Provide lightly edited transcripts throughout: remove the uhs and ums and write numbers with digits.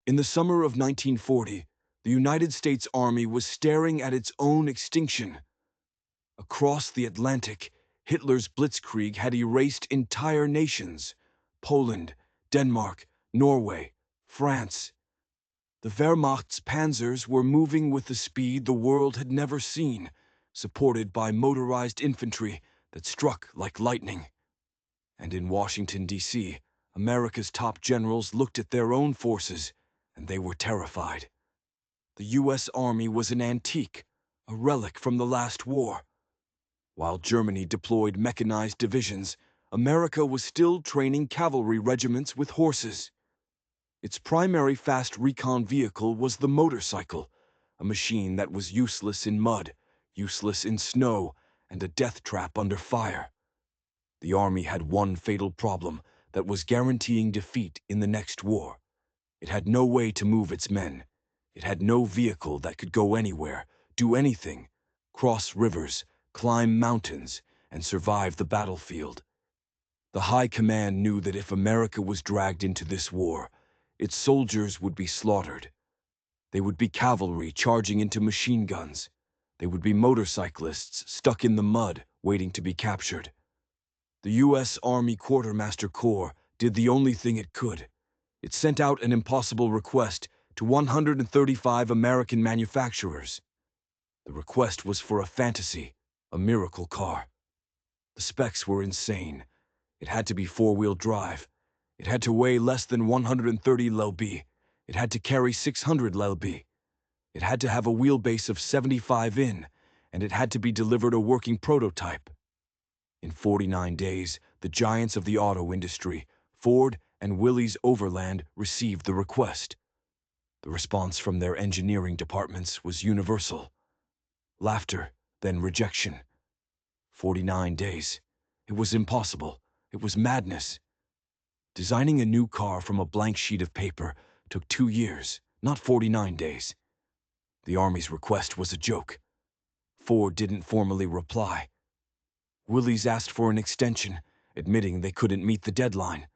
In the summer of 1940, the United States Army was staring at its own extinction. Across the Atlantic, Hitler's blitzkrieg had erased entire nations: Poland, Denmark, Norway, France. The Wehrmacht's panzers were moving with the speed the world had never seen, supported by motorized infantry that struck like lightning. And in Washington, D.C., America's top generals looked at their own forces, and they were terrified. The U.S. Army was an antique, a relic from the last war. While Germany deployed mechanized divisions, America was still training cavalry regiments with horses. Its primary fast recon vehicle was the motorcycle, a machine that was useless in mud, useless in snow, and a death trap under fire. The Army had one fatal problem that was guaranteeing defeat in the next war. It had no way to move its men. It had no vehicle that could go anywhere, do anything, cross rivers, climb mountains, and survive the battlefield. The High Command knew that if America was dragged into this war, its soldiers would be slaughtered. They would be cavalry charging into machine guns. They would be motorcyclists stuck in the mud waiting to be captured. The U.S. Army Quartermaster Corps did the only thing it could. It sent out an impossible request to 135 American manufacturers. The request was for a fantasy, a miracle car. The specs were insane. It had to be four-wheel drive. It had to weigh less than 130 lb. It had to carry 600 lb. It had to have a wheelbase of 75 in, and it had to be delivered a working prototype. In 49 days, the giants of the auto industry, Ford and Willys Overland, received the request. The response from their engineering departments was universal. Laughter, then rejection. 49 days. It was impossible. It was madness. Designing a new car from a blank sheet of paper took 2 years, not 49 days. The Army's request was a joke. Ford didn't formally reply. Willys asked for an extension, admitting they couldn't meet the deadline.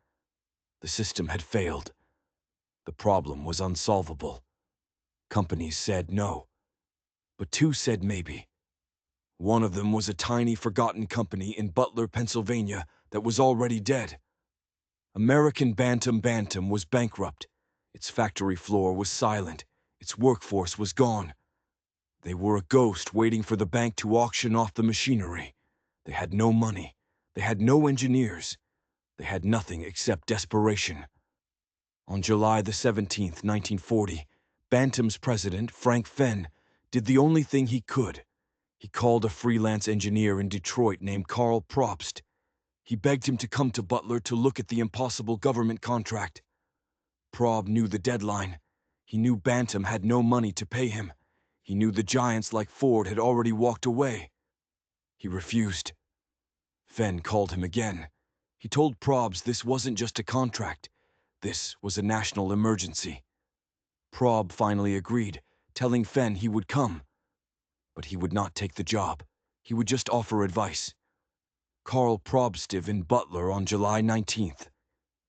The system had failed. The problem was unsolvable. Companies said no, but two said maybe. One of them was a tiny, forgotten company in Butler, Pennsylvania, that was already dead. American Bantam was bankrupt. Its factory floor was silent. Its workforce was gone. They were a ghost waiting for the bank to auction off the machinery. They had no money. They had no engineers. They had nothing except desperation. On July the 17th, 1940, Bantam's president, Frank Fenn, did the only thing he could. He called a freelance engineer in Detroit named Karl Probst. He begged him to come to Butler to look at the impossible government contract. Prob knew the deadline. He knew Bantam had no money to pay him. He knew the giants like Ford had already walked away. He refused. Fenn called him again. He told Probst this wasn't just a contract. This was a national emergency. Prob finally agreed, telling Fenn he would come. But he would not take the job. He would just offer advice. Karl Probst in Butler on July 19th.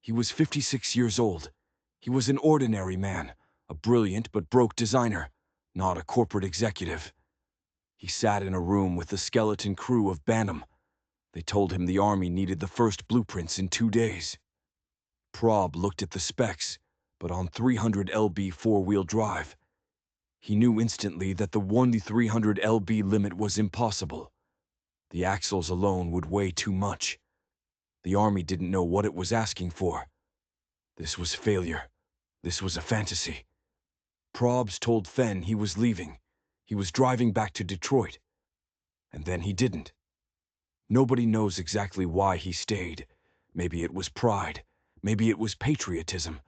He was 56 years old. He was an ordinary man, a brilliant but broke designer, not a corporate executive. He sat in a room with the skeleton crew of Bantam. They told him the Army needed the first blueprints in 2 days. Prob looked at the specs, but on 300 lb four-wheel drive. He knew instantly that the 300 lb limit was impossible. The axles alone would weigh too much. The Army didn't know what it was asking for. This was failure. This was a fantasy. Probst told Fenn he was leaving. He was driving back to Detroit. And then he didn't. Nobody knows exactly why he stayed. Maybe it was pride. Maybe it was patriotism.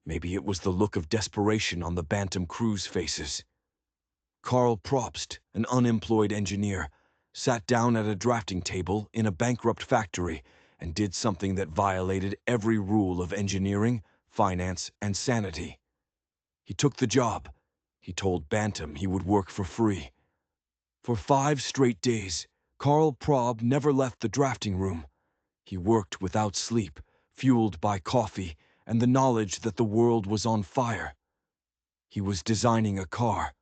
Maybe it was the look of desperation on the Bantam crew's faces. Karl Probst, an unemployed engineer, sat down at a drafting table in a bankrupt factory and did something that violated every rule of engineering, finance, and sanity. He took the job. He told Bantam he would work for free. For 5 straight days, Karl Prob never left the drafting room. He worked without sleep, fueled by coffee and the knowledge that the world was on fire. He was designing a car,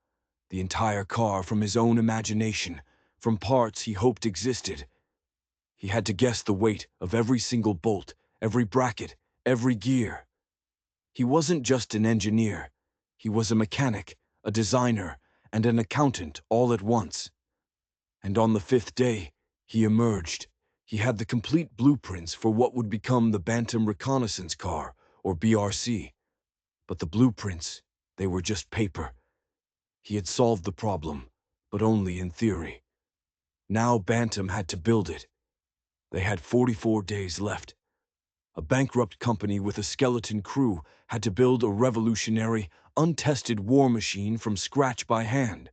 the entire car from his own imagination, from parts he hoped existed. He had to guess the weight of every single bolt, every bracket, every gear. He wasn't just an engineer. He was a mechanic, a designer, and an accountant all at once. And on the fifth day, he emerged. He had the complete blueprints for what would become the Bantam Reconnaissance Car, or BRC. But the blueprints, they were just paper. He had solved the problem, but only in theory. Now Bantam had to build it. They had 44 days left. A bankrupt company with a skeleton crew had to build a revolutionary, untested war machine from scratch by hand.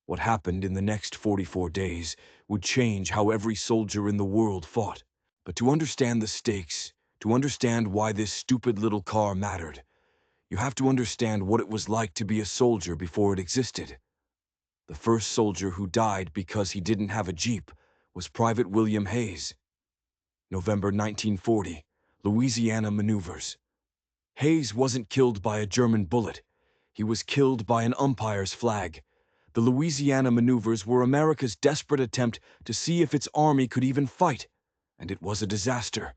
What happened in the next 44 days would change how every soldier in the world fought. But to understand the stakes, to understand why this stupid little car mattered, you have to understand what it was like to be a soldier before it existed. The first soldier who died because he didn't have a Jeep was Private William Hayes. November 1940, Louisiana maneuvers. Hayes wasn't killed by a German bullet. He was killed by an umpire's flag. The Louisiana maneuvers were America's desperate attempt to see if its army could even fight, and it was a disaster.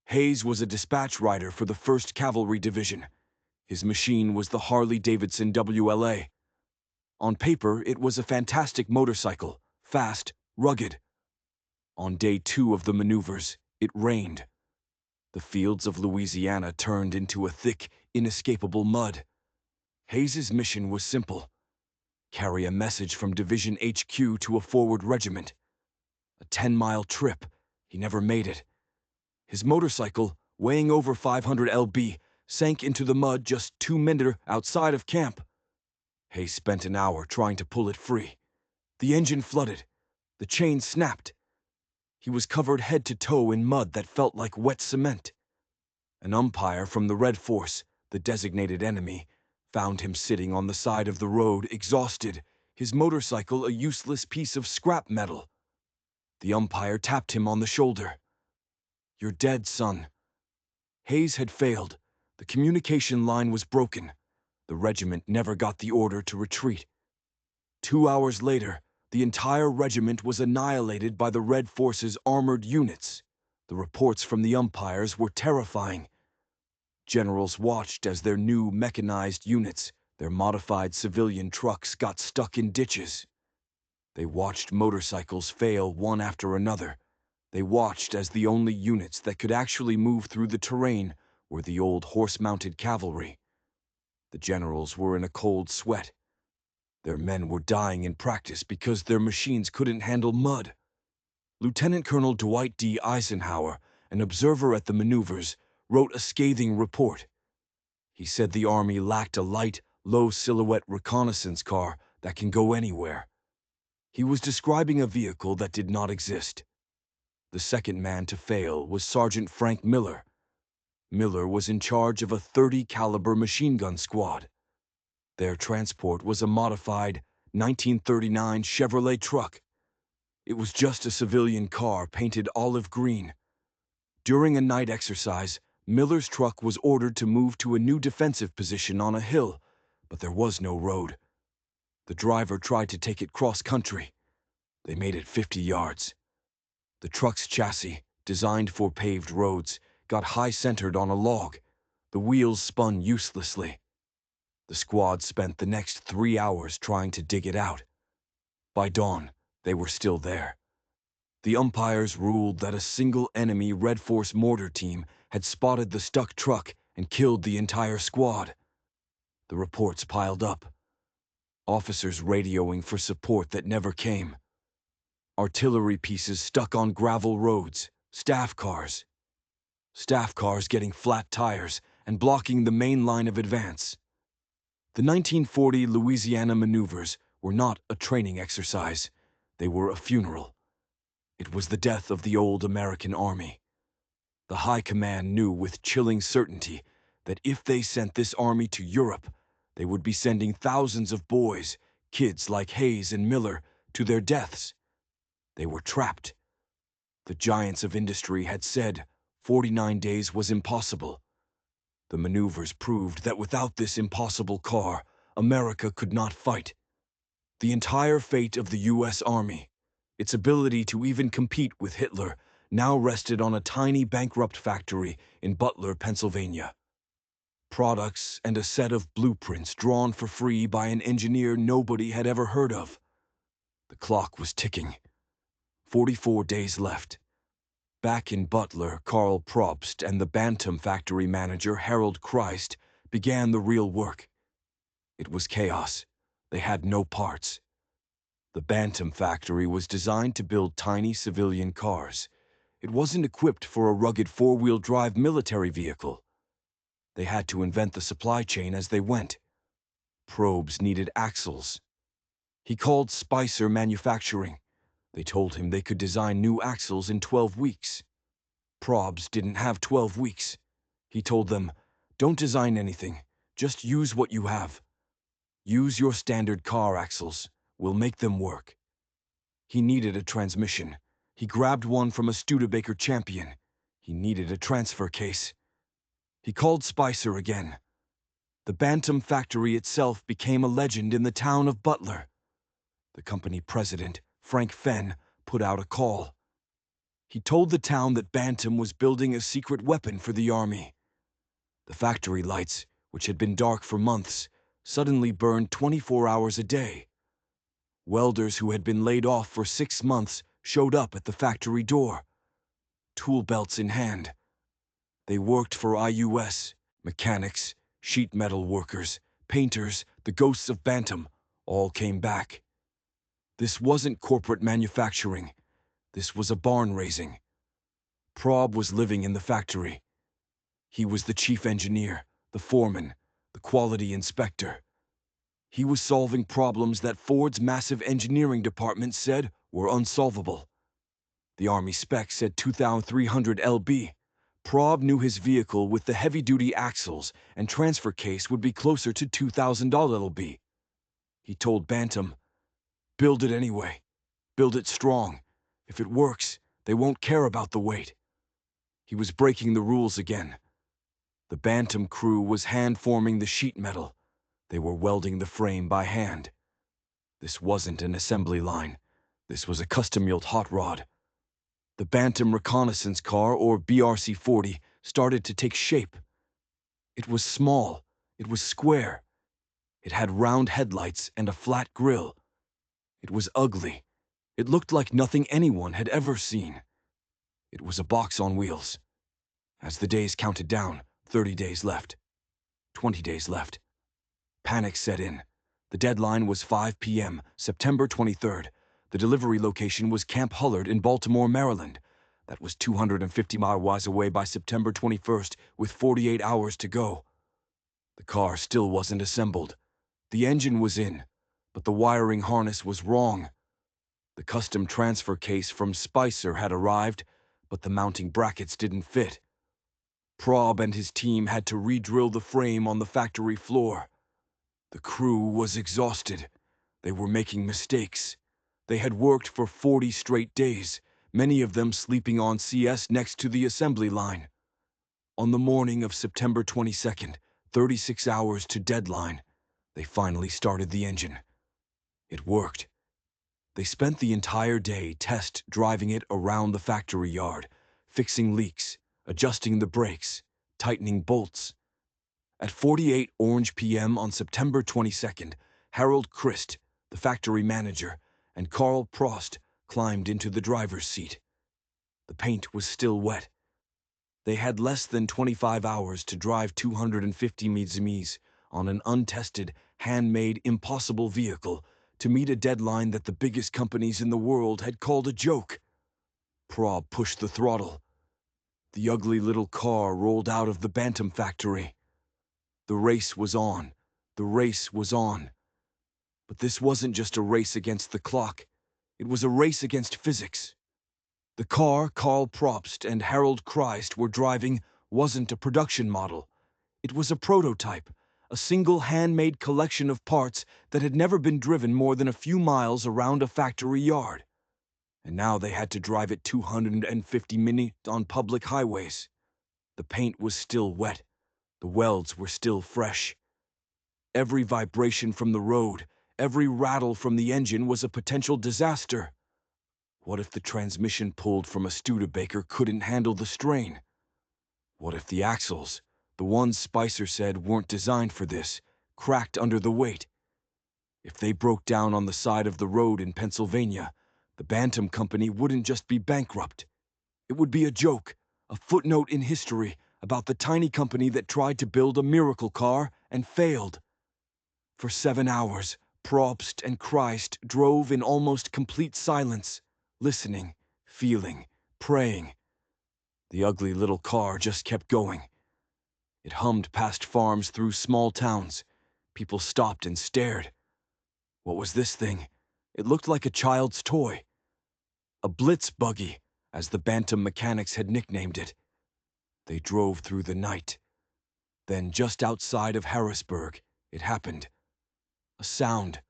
Hayes was a dispatch rider for the 1st Cavalry Division. His machine was the Harley-Davidson WLA. On paper, it was a fantastic motorcycle, fast, rugged. On day 2 of the maneuvers, it rained. The fields of Louisiana turned into a thick, inescapable mud. Hayes's mission was simple: carry a message from Division HQ to a forward regiment. A 10-mile trip. He never made it. His motorcycle, weighing over 500 lb, sank into the mud just 2 minutes outside of camp. Hayes spent an hour trying to pull it free. The engine flooded. The chain snapped. He was covered head to toe in mud that felt like wet cement. An umpire from the Red Force, the designated enemy, found him sitting on the side of the road, exhausted, his motorcycle a useless piece of scrap metal. The umpire tapped him on the shoulder. "You're dead, son." Hayes had failed. The communication line was broken. The regiment never got the order to retreat. 2 hours later, the entire regiment was annihilated by the Red Force's armored units. The reports from the umpires were terrifying. Generals watched as their new mechanized units, their modified civilian trucks, got stuck in ditches. They watched motorcycles fail one after another. They watched as the only units that could actually move through the terrain were the old horse-mounted cavalry. The generals were in a cold sweat. Their men were dying in practice because their machines couldn't handle mud. Lieutenant Colonel Dwight D. Eisenhower, an observer at the maneuvers, wrote a scathing report. He said the Army lacked a light, low-silhouette reconnaissance car that can go anywhere. He was describing a vehicle that did not exist. The second man to fail was Sergeant Frank Miller. Miller was in charge of a .30 caliber machine gun squad. Their transport was a modified 1939 Chevrolet truck. It was just a civilian car painted olive green. During a night exercise, Miller's truck was ordered to move to a new defensive position on a hill, but there was no road. The driver tried to take it cross-country. They made it 50 yards. The truck's chassis, designed for paved roads, got high-centered on a log. The wheels spun uselessly. The squad spent the next 3 hours trying to dig it out. By dawn, they were still there. The umpires ruled that a single enemy Red Force mortar team had spotted the stuck truck and killed the entire squad. The reports piled up. Officers radioing for support that never came. Artillery pieces stuck on gravel roads, staff cars getting flat tires and blocking the main line of advance. The 1940 Louisiana maneuvers were not a training exercise. They were a funeral. It was the death of the old American Army. The High Command knew with chilling certainty that if they sent this army to Europe, they would be sending thousands of boys, kids like Hayes and Miller, to their deaths. They were trapped. The giants of industry had said 49 days was impossible. The maneuvers proved that without this impossible car, America could not fight. The entire fate of the U.S. Army, its ability to even compete with Hitler, now rested on a tiny bankrupt factory in Butler, Pennsylvania. Products and a set of blueprints drawn for free by an engineer nobody had ever heard of. The clock was ticking. 44 days left. Back in Butler, Karl Probst and the Bantam factory manager Harold Christ began the real work. It was chaos. They had no parts. The Bantam factory was designed to build tiny civilian cars. It wasn't equipped for a rugged four-wheel drive military vehicle. They had to invent the supply chain as they went. Probst needed axles. He called Spicer Manufacturing. They told him they could design new axles in 12 weeks. Probst didn't have 12 weeks. He told them, "Don't design anything, just use what you have. Use your standard car axles, we'll make them work." He needed a transmission. He grabbed one from a Studebaker Champion. He needed a transfer case. He called Spicer again. The Bantam factory itself became a legend in the town of Butler. The company president, Frank Fenn, put out a call. He told the town that Bantam was building a secret weapon for the army. The factory lights, which had been dark for months, suddenly burned 24 hours a day. Welders who had been laid off for 6 months showed up at the factory door, tool belts in hand. They worked for IUS, mechanics, sheet metal workers, painters, the ghosts of Bantam, all came back. This wasn't corporate manufacturing. This was a barn raising. Prob was living in the factory. He was the chief engineer, the foreman, the quality inspector. He was solving problems that Ford's massive engineering department said were unsolvable. The Army spec said 2,300 lb. Prob knew his vehicle with the heavy-duty axles and transfer case would be closer to 2,000 lb. He told Bantam, "Build it anyway. Build it strong. If it works, they won't care about the weight." He was breaking the rules again. The Bantam crew was hand-forming the sheet metal. They were welding the frame by hand. This wasn't an assembly line. This was a custom-built hot rod. The Bantam Reconnaissance Car, or BRC-40, started to take shape. It was small. It was square. It had round headlights and a flat grille. It was ugly. It looked like nothing anyone had ever seen. It was a box on wheels. As the days counted down, 30 days left. 20 days left. Panic set in. The deadline was 5 p.m., September 23rd. The delivery location was Camp Hullard in Baltimore, Maryland. That was 250 miles away by September 21st, with 48 hours to go. The car still wasn't assembled. The engine was in, but the wiring harness was wrong. The custom transfer case from Spicer had arrived, but the mounting brackets didn't fit. Prob and his team had to re-drill the frame on the factory floor. The crew was exhausted. They were making mistakes. They had worked for 40 straight days, many of them sleeping on CS next to the assembly line. On the morning of September 22nd, 36 hours to deadline, they finally started the engine. It worked. They spent the entire day test driving it around the factory yard, fixing leaks, adjusting the brakes, tightening bolts. At 48 Orange p.m. on September 22nd, Harold Christ, the factory manager, and Karl Probst climbed into the driver's seat. The paint was still wet. They had less than 25 hours to drive 250 ms on an untested, handmade, impossible vehicle to meet a deadline that the biggest companies in the world had called a joke. Prob pushed the throttle. The ugly little car rolled out of the Bantam factory. The race was on. The race was on. But this wasn't just a race against the clock. It was a race against physics. The car Karl Probst and Harold Christ were driving wasn't a production model. It was a prototype, a single handmade collection of parts that had never been driven more than a few miles around a factory yard. And now they had to drive it 250 minutes on public highways. The paint was still wet. The welds were still fresh. Every vibration from the road, every rattle from the engine was a potential disaster. What if the transmission pulled from a Studebaker couldn't handle the strain? What if the axles, the ones Spicer said weren't designed for this, cracked under the weight? If they broke down on the side of the road in Pennsylvania, the Bantam Company wouldn't just be bankrupt. It would be a joke, a footnote in history about the tiny company that tried to build a miracle car and failed. For 7 hours, Probst and Christ drove in almost complete silence, listening, feeling, praying. The ugly little car just kept going. It hummed past farms through small towns. People stopped and stared. What was this thing? It looked like a child's toy. A blitz buggy, as the Bantam mechanics had nicknamed it. They drove through the night. Then, just outside of Harrisburg, it happened. A sound.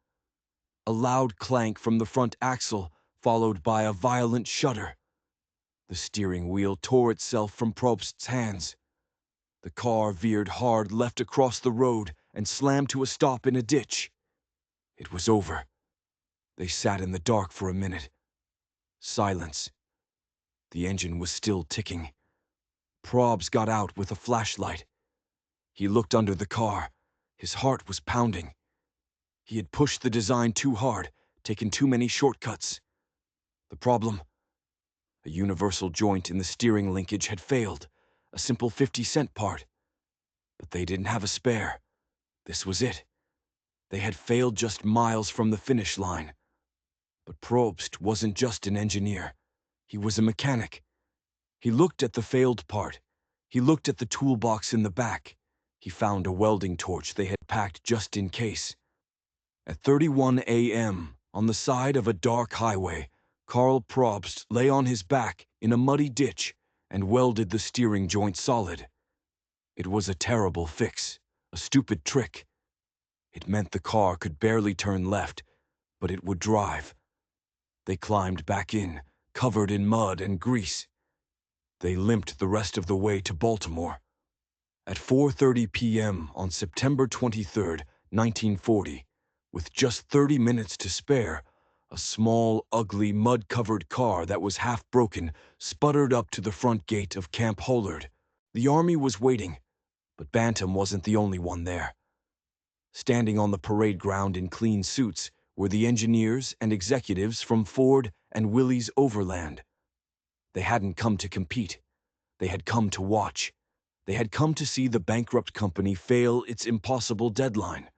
A loud clank from the front axle, followed by a violent shudder. The steering wheel tore itself from Probst's hands. The car veered hard left across the road and slammed to a stop in a ditch. It was over. They sat in the dark for a minute. Silence. The engine was still ticking. Probst got out with a flashlight. He looked under the car. His heart was pounding. He had pushed the design too hard, taken too many shortcuts. The problem? A universal joint in the steering linkage had failed, a simple 50-cent part. But they didn't have a spare. This was it. They had failed just miles from the finish line. But Probst wasn't just an engineer. He was a mechanic. He looked at the failed part. He looked at the toolbox in the back. He found a welding torch they had packed just in case. At 31 a.m., on the side of a dark highway, Karl Probst lay on his back in a muddy ditch and welded the steering joint solid. It was a terrible fix, a stupid trick. It meant the car could barely turn left, but it would drive. They climbed back in, covered in mud and grease. They limped the rest of the way to Baltimore. At 4:30 p.m. on September 23, 1940, with just 30 minutes to spare, a small, ugly, mud-covered car that was half broken sputtered up to the front gate of Camp Holard. The Army was waiting, but Bantam wasn't the only one there. Standing on the parade ground in clean suits were the engineers and executives from Ford and Willys Overland. They hadn't come to compete. They had come to watch. They had come to see the bankrupt company fail its impossible deadline.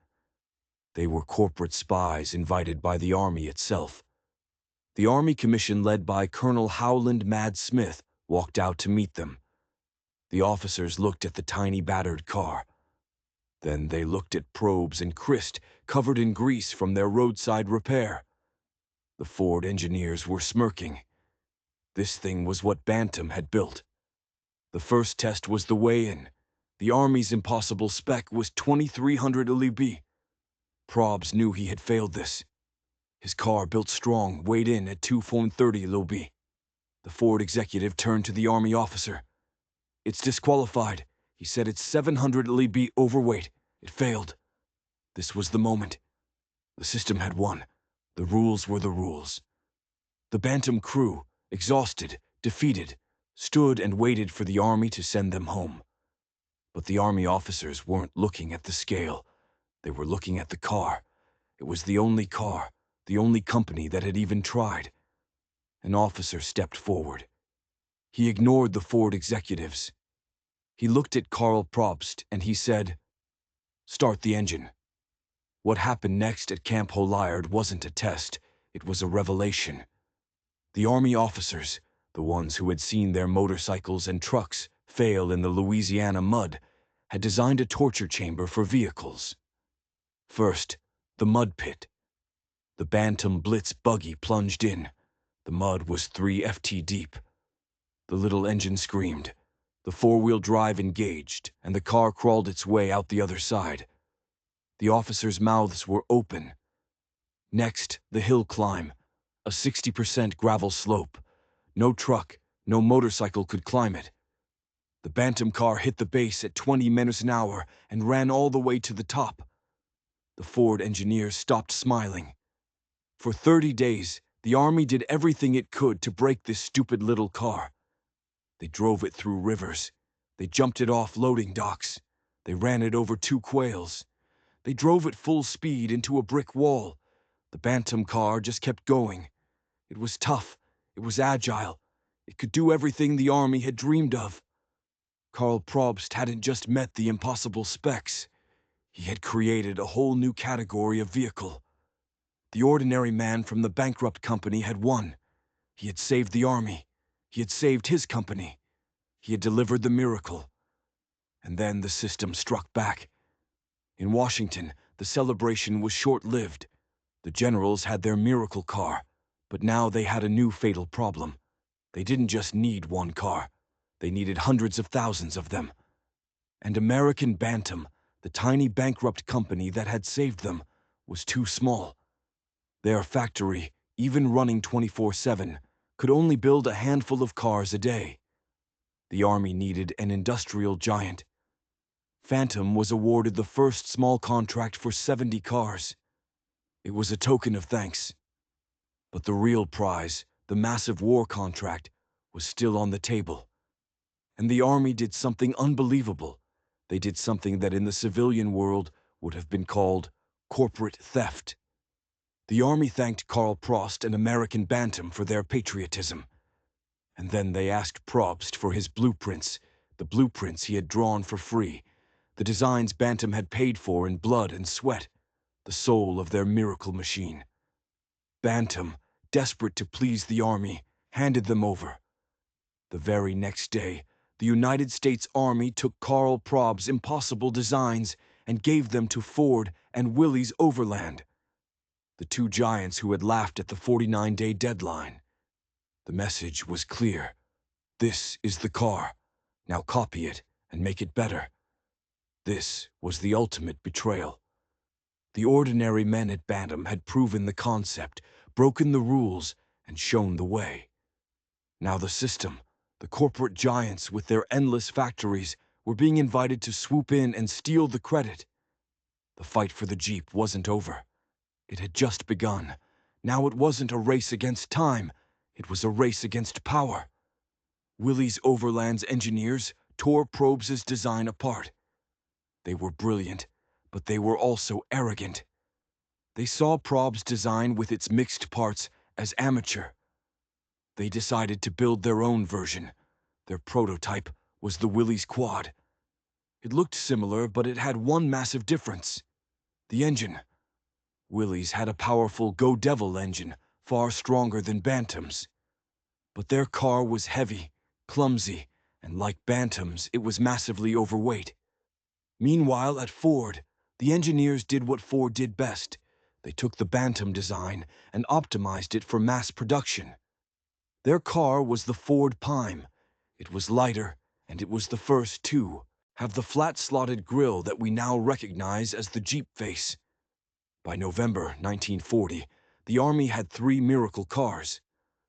They were corporate spies invited by the Army itself. The Army Commission led by Colonel Howland "Mad" Smith walked out to meet them. The officers looked at the tiny battered car. Then they looked at Probst and Christ covered in grease from their roadside repair. The Ford engineers were smirking. This thing was what Bantam had built. The first test was the weigh-in. The Army's impossible spec was 2,300 lb. Probst knew he had failed this. His car, built strong, weighed in at 230 lb. The Ford executive turned to the Army officer. "It's disqualified," he said. "It's 700 lb overweight. It failed." This was the moment. The system had won. The rules were the rules. The Bantam crew, exhausted, defeated, stood and waited for the Army to send them home. But the Army officers weren't looking at the scale. They were looking at the car. It was the only car, the only company that had even tried. An officer stepped forward. He ignored the Ford executives. He looked at Karl Probst and he said, "Start the engine." What happened next at Camp Holard wasn't a test. It was a revelation. The Army officers, the ones who had seen their motorcycles and trucks fail in the Louisiana mud, had designed a torture chamber for vehicles. First, the mud pit. The Bantam Blitz buggy plunged in. The mud was 3 ft deep. The little engine screamed. The four-wheel drive engaged, and the car crawled its way out the other side. The officers' mouths were open. Next, the hill climb, a 60% gravel slope. No truck, no motorcycle could climb it. The Bantam car hit the base at 20 miles an hour and ran all the way to the top. The Ford engineers stopped smiling. For 30 days, the Army did everything it could to break this stupid little car. They drove it through rivers. They jumped it off loading docks. They ran it over 2 quails. They drove it full speed into a brick wall. The Bantam car just kept going. It was tough. It was agile. It could do everything the Army had dreamed of. Karl Probst hadn't just met the impossible specs. He had created a whole new category of vehicle. The ordinary man from the bankrupt company had won. He had saved the Army. He had saved his company. He had delivered the miracle. And then the system struck back. In Washington, the celebration was short-lived. The generals had their miracle car, but now they had a new fatal problem. They didn't just need one car. They needed hundreds of thousands of them. And American Bantam, the tiny bankrupt company that had saved them, was too small. Their factory, even running 24/7, could only build a handful of cars a day. The Army needed an industrial giant. Phantom was awarded the first small contract for 70 cars. It was a token of thanks. But the real prize, the massive war contract, was still on the table. And the Army did something unbelievable. They did something that in the civilian world would have been called corporate theft. The Army thanked Karl Probst and American Bantam for their patriotism. And then they asked Probst for his blueprints, the blueprints he had drawn for free, the designs Bantam had paid for in blood and sweat, the soul of their miracle machine. Bantam, desperate to please the Army, handed them over. The very next day, the United States Army took Karl Probst's impossible designs and gave them to Ford and Willys Overland, the 2 giants who had laughed at the 49-day deadline. The message was clear. This is the car. Now copy it and make it better. This was the ultimate betrayal. The ordinary men at Bantam had proven the concept, broken the rules, and shown the way. Now the system, the corporate giants with their endless factories, were being invited to swoop in and steal the credit. The fight for the Jeep wasn't over. It had just begun. Now it wasn't a race against time. It was a race against power. Willys Overland's engineers tore Probst's design apart. They were brilliant, but they were also arrogant. They saw Probst's design with its mixed parts as amateur. They decided to build their own version. Their prototype was the Willys Quad. It looked similar, but it had one massive difference: the engine. Willys had a powerful Go Devil engine, far stronger than Bantam's. But their car was heavy, clumsy, and like Bantam's, it was massively overweight. Meanwhile, at Ford, the engineers did what Ford did best. They took the Bantam design and optimized it for mass production. Their car was the Ford Pime. It was lighter, and it was the first to have the flat-slotted grille that we now recognize as the Jeep face. By November 1940, the Army had 3 miracle cars: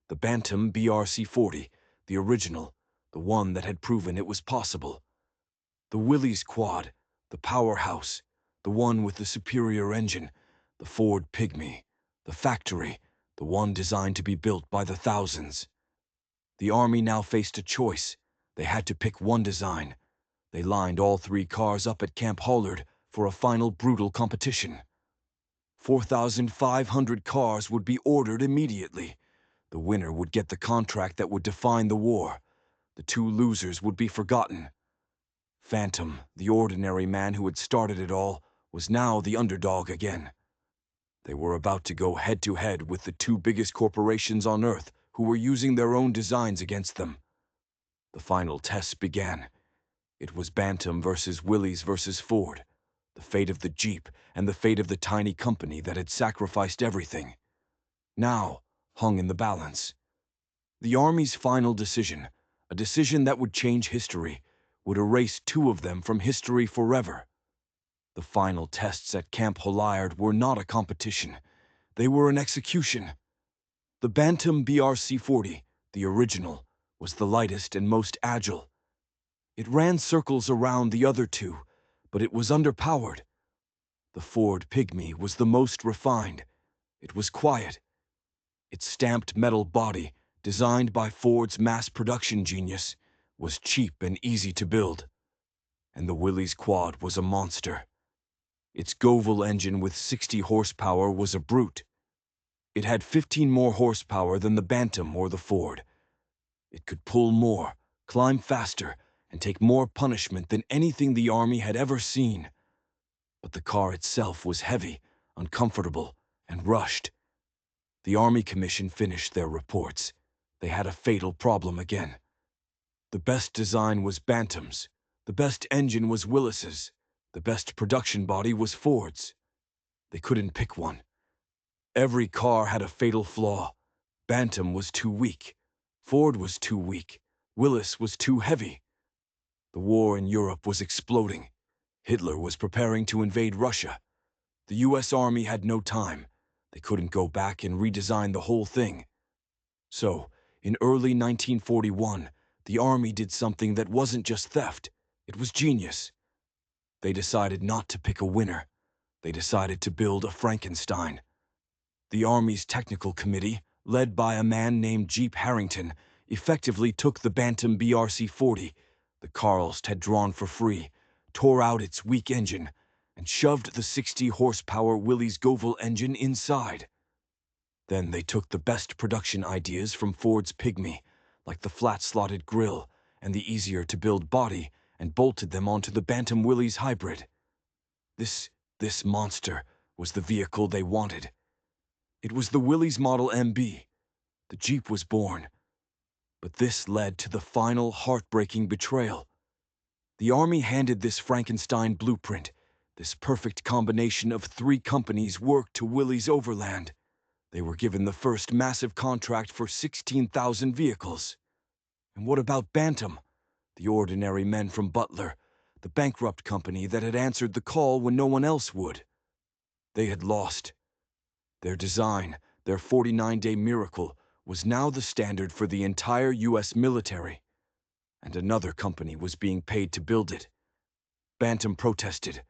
the Bantam BRC-40, the original, the one that had proven it was possible; the Willys Quad, the powerhouse, the one with the superior engine; the Ford Pygmy, the factory, the one designed to be built by the thousands. The Army now faced a choice. They had to pick one design. They lined all 3 cars up at Camp Hollard for a final brutal competition. 4,500 cars would be ordered immediately. The winner would get the contract that would define the war. The 2 losers would be forgotten. Phantom, the ordinary man who had started it all, was now the underdog again. They were about to go head-to-head with the 2 biggest corporations on Earth who were using their own designs against them. The final tests began. It was Bantam versus Willys versus Ford, the fate of the Jeep and the fate of the tiny company that had sacrificed everything. Now hung in the balance. The Army's final decision, a decision that would change history, would erase 2 of them from history forever. The final tests at Camp Hollard were not a competition. They were an execution. The Bantam BRC-40, the original, was the lightest and most agile. It ran circles around the other two, but it was underpowered. The Ford Pygmy was the most refined. It was quiet. Its stamped metal body, designed by Ford's mass production genius, was cheap and easy to build. And the Willys quad was a monster. Its Goval engine with 60 horsepower was a brute. It had 15 more horsepower than the Bantam or the Ford. It could pull more, climb faster, and take more punishment than anything the Army had ever seen. But the car itself was heavy, uncomfortable, and rushed. The Army Commission finished their reports. They had a fatal problem again. The best design was Bantam's. The best engine was Willis's. The best production body was Ford's. They couldn't pick one. Every car had a fatal flaw. Bantam was too weak. Ford was too weak. Willis was too heavy. The war in Europe was exploding. Hitler was preparing to invade Russia. The U.S. Army had no time. They couldn't go back and redesign the whole thing. So, in early 1941, the Army did something that wasn't just theft. It was genius. They decided not to pick a winner. They decided to build a Frankenstein. The Army's technical committee, led by a man named Jeep Harrington, effectively took the Bantam BRC-40, the Karlst had drawn for free, tore out its weak engine, and shoved the 60-horsepower Willys Goval engine inside. Then they took the best production ideas from Ford's Pygmy, like the flat-slotted grille and the easier-to-build body, and bolted them onto the Bantam Willys hybrid. This monster was the vehicle they wanted. It was the Willys Model MB. The Jeep was born. But this led to the final heartbreaking betrayal. The Army handed this Frankenstein blueprint, this perfect combination of 3 companies worked to Willys Overland. They were given the first massive contract for 16,000 vehicles. And what about Bantam? The ordinary men from Butler, the bankrupt company that had answered the call when no one else would. They had lost. Their design, their 49-day miracle, was now the standard for the entire U.S. military. And another company was being paid to build it. Bantam protested.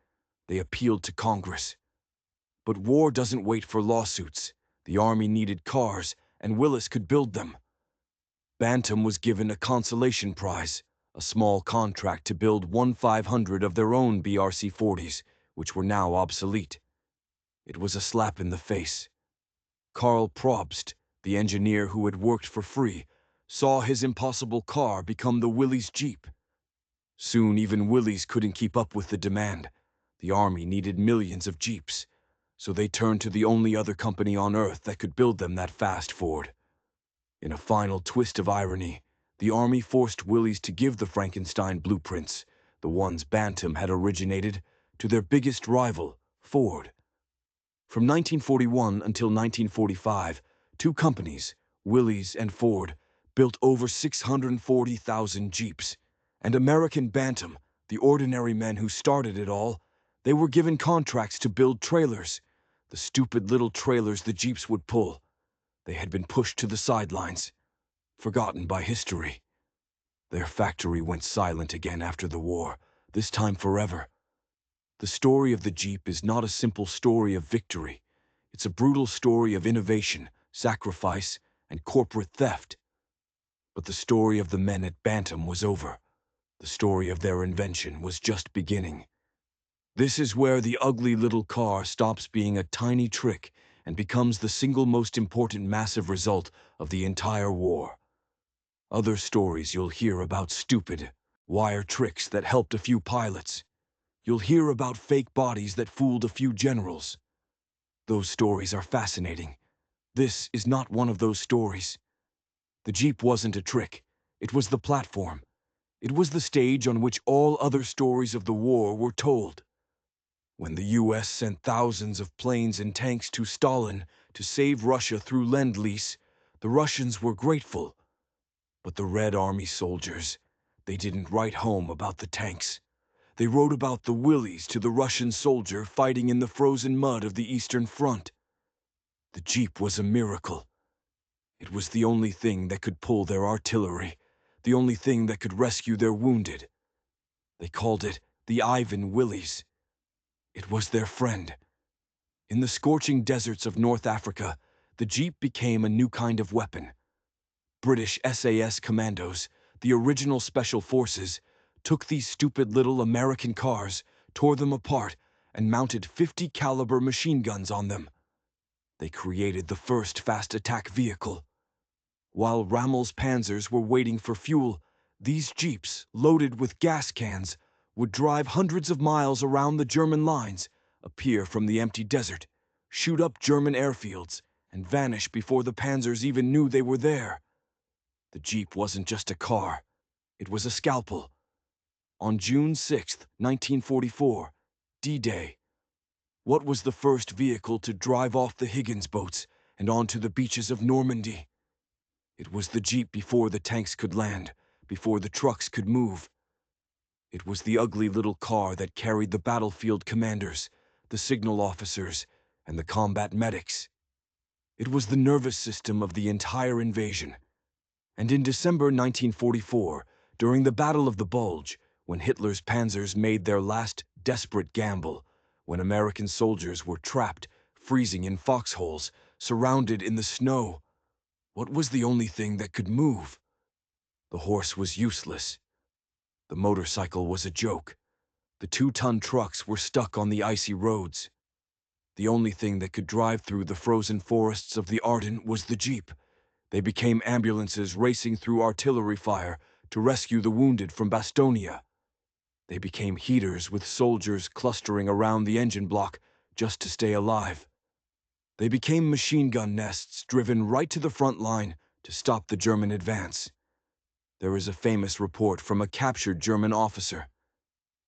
They appealed to Congress. But war doesn't wait for lawsuits. The Army needed cars, and Willis could build them. Bantam was given a consolation prize, a small contract to build 1/500 of their own BRC-40s, which were now obsolete. It was a slap in the face. Karl Probst, the engineer who had worked for free, saw his impossible car become the Willys Jeep. Soon even Willys couldn't keep up with the demand. The Army needed millions of Jeeps, so they turned to the only other company on Earth that could build them that fast, Ford. In a final twist of irony, the Army forced Willys to give the Frankenstein blueprints, the ones Bantam had originated, to their biggest rival, Ford. From 1941 until 1945, 2 companies, Willys and Ford, built over 640,000 Jeeps. And American Bantam, the ordinary men who started it all, they were given contracts to build trailers, the stupid little trailers the Jeeps would pull. They had been pushed to the sidelines, forgotten by history. Their factory went silent again after the war, this time forever. The story of the Jeep is not a simple story of victory. It's a brutal story of innovation, sacrifice, and corporate theft. But the story of the men at Bantam was over. The story of their invention was just beginning. This is where the ugly little car stops being a tiny trick and becomes the single most important massive result of the entire war. Other stories you'll hear about stupid wire tricks that helped a few pilots. You'll hear about fake bodies that fooled a few generals. Those stories are fascinating. This is not one of those stories. The Jeep wasn't a trick. It was the platform. It was the stage on which all other stories of the war were told. When the U.S. sent thousands of planes and tanks to Stalin to save Russia through Lend-Lease, the Russians were grateful. But the Red Army soldiers, they didn't write home about the tanks. They wrote about the Willys to the Russian soldier fighting in the frozen mud of the Eastern Front. The Jeep was a miracle. It was the only thing that could pull their artillery, the only thing that could rescue their wounded. They called it the Ivan Willis. It was their friend. In the scorching deserts of North Africa, the Jeep became a new kind of weapon. British SAS commandos, the original special forces, took these stupid little American cars, tore them apart, and mounted 50 caliber machine guns on them. They created the first fast attack vehicle. While Rommel's panzers were waiting for fuel, these Jeeps, loaded with gas cans, would drive hundreds of miles around the German lines, appear from the empty desert, shoot up German airfields, and vanish before the panzers even knew they were there. The Jeep wasn't just a car, it was a scalpel. On June 6, 1944, D-Day, what was the first vehicle to drive off the Higgins boats and onto the beaches of Normandy? It was the Jeep before the tanks could land, before the trucks could move. It was the ugly little car that carried the battlefield commanders, the signal officers, and the combat medics. It was the nervous system of the entire invasion. And in December 1944, during the Battle of the Bulge, when Hitler's panzers made their last desperate gamble, when American soldiers were trapped, freezing in foxholes, surrounded in the snow, what was the only thing that could move? The horse was useless. The motorcycle was a joke. The 2-ton trucks were stuck on the icy roads. The only thing that could drive through the frozen forests of the Ardennes was the Jeep. They became ambulances racing through artillery fire to rescue the wounded from Bastonia. They became heaters with soldiers clustering around the engine block just to stay alive. They became machine gun nests driven right to the front line to stop the German advance. There is a famous report from a captured German officer.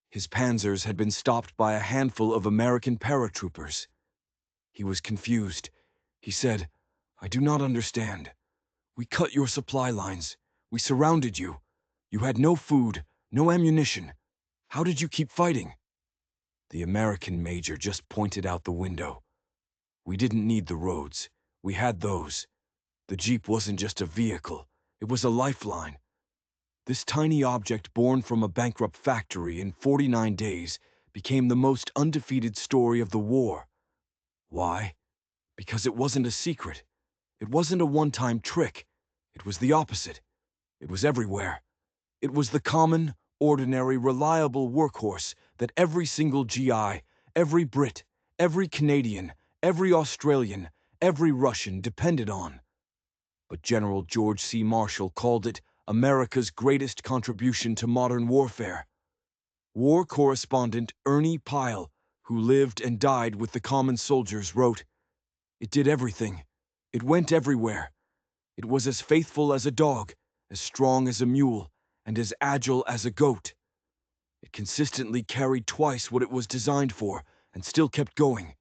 His panzers had been stopped by a handful of American paratroopers. He was confused. He said, "I do not understand. We cut your supply lines. We surrounded you. You had no food, no ammunition. How did you keep fighting?" The American major just pointed out the window. "We didn't need the roads. We had those. The Jeep wasn't just a vehicle. It was a lifeline." This tiny object born from a bankrupt factory in 49 days became the most undefeated story of the war. Why? Because it wasn't a secret. It wasn't a one-time trick. It was the opposite. It was everywhere. It was the common, ordinary, reliable workhorse that every single GI, every Brit, every Canadian, every Australian, every Russian depended on. But General George C. Marshall called it America's greatest contribution to modern warfare. War correspondent Ernie Pyle, who lived and died with the common soldiers, wrote, "It did everything. It went everywhere. It was as faithful as a dog, as strong as a mule, and as agile as a goat. It consistently carried twice what it was designed for, and still kept going."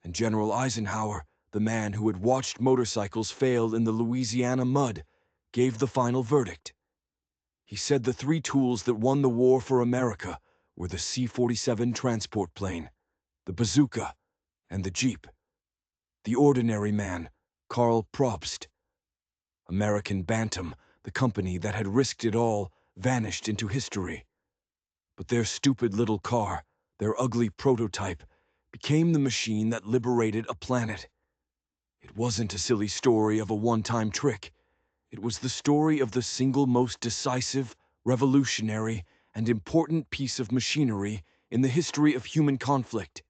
And General Eisenhower, the man who had watched motorcycles fail in the Louisiana mud, gave the final verdict. He said the 3 tools that won the war for America were the C-47 transport plane, the bazooka, and the Jeep. The ordinary man, Karl Probst. American Bantam, the company that had risked it all, vanished into history. But their stupid little car, their ugly prototype, became the machine that liberated a planet. It wasn't a silly story of a one-time trick. It was the story of the single most decisive, revolutionary, and important piece of machinery in the history of human conflict.